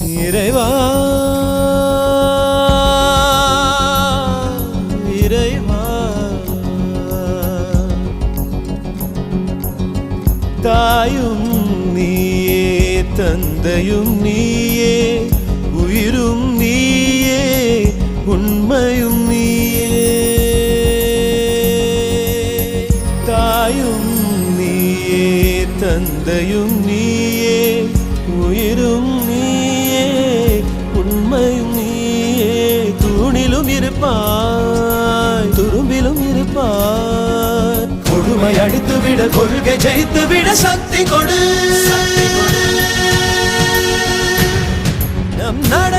இறைவா இறைவா தாயும் நீயே தந்தையும் நீயே உயிரும் நீயே உண்மையும் நீயே தாயும் நீயே தந்தையும் நீயே உயிரும் நீயே உண்மையும் நீயே தூணிலும் இருப்பாய் துரும்பிலும் இருப்பாய் கொடுமை அடித்துவிட கொள்கை ஜெயித்துவிட சக்தி கொடு நம் நட